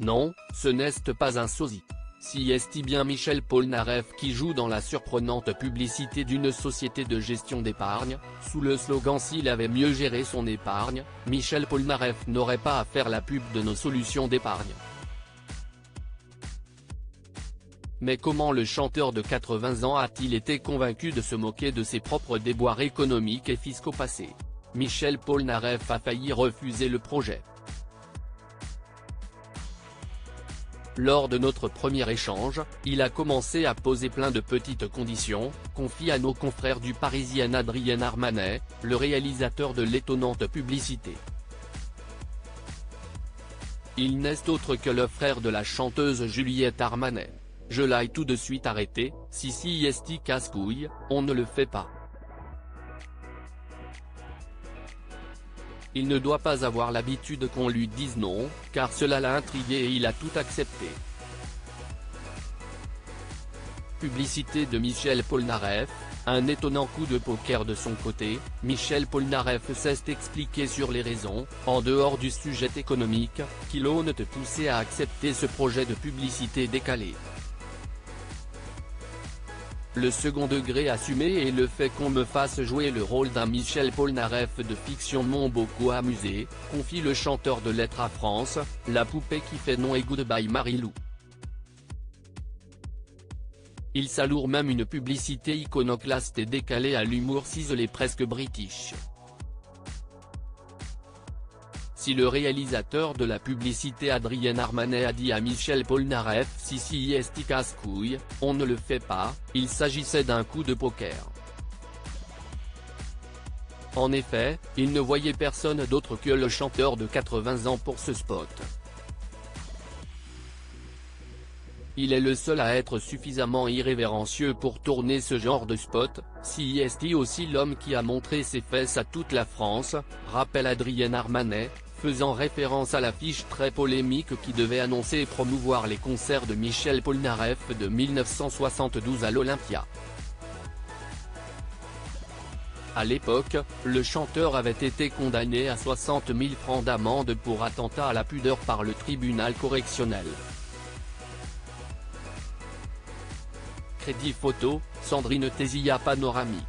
Non, ce n'est pas un sosie. Si est bien Michel Polnareff qui joue dans la surprenante publicité d'une société de gestion d'épargne, sous le slogan « S'il avait mieux géré son épargne, Michel Polnareff n'aurait pas à faire la pub de nos solutions d'épargne ». Mais comment le chanteur de 80 ans a-t-il été convaincu de se moquer de ses propres déboires économiques et fiscaux passés? Michel Polnareff a failli refuser le projet. Lors de notre premier échange, il a commencé à poser plein de petites conditions, confie à nos confrères du Parisien Adrien Armanet, le réalisateur de l'étonnante publicité. Il n'est autre que le frère de la chanteuse Juliette Armanet. Je l'ai tout de suite arrêté, si est casse-couille, on ne le fait pas. Il ne doit pas avoir l'habitude qu'on lui dise non, car cela l'a intrigué et il a tout accepté. Publicité de Michel Polnareff, un étonnant coup de poker de son côté, Michel Polnareff s'est expliqué sur les raisons, en dehors du sujet économique, qui l'ont poussé à accepter ce projet de publicité décalé. Le second degré assumé et le fait qu'on me fasse jouer le rôle d'un Michel Polnareff de fiction m'ont beaucoup amusé, confie le chanteur de Lettres à France, la poupée qui fait non et Goodbye Marilou. Il s'alourd même une publicité iconoclaste et décalée à l'humour ciselé presque british. Si le réalisateur de la publicité Adrien Armanet a dit à Michel Polnareff si est casse-couille, on ne le fait pas, il s'agissait d'un coup de poker. En effet, il ne voyait personne d'autre que le chanteur de 80 ans pour ce spot. Il est le seul à être suffisamment irrévérencieux pour tourner ce genre de spot, si est aussi l'homme qui a montré ses fesses à toute la France, rappelle Adrien Armanet, faisant référence à l'affiche très polémique qui devait annoncer et promouvoir les concerts de Michel Polnareff de 1972 à l'Olympia. À l'époque, le chanteur avait été condamné à 60 000 francs d'amende pour attentat à la pudeur par le tribunal correctionnel. Crédit photo, Sandrine Tézia panoramique.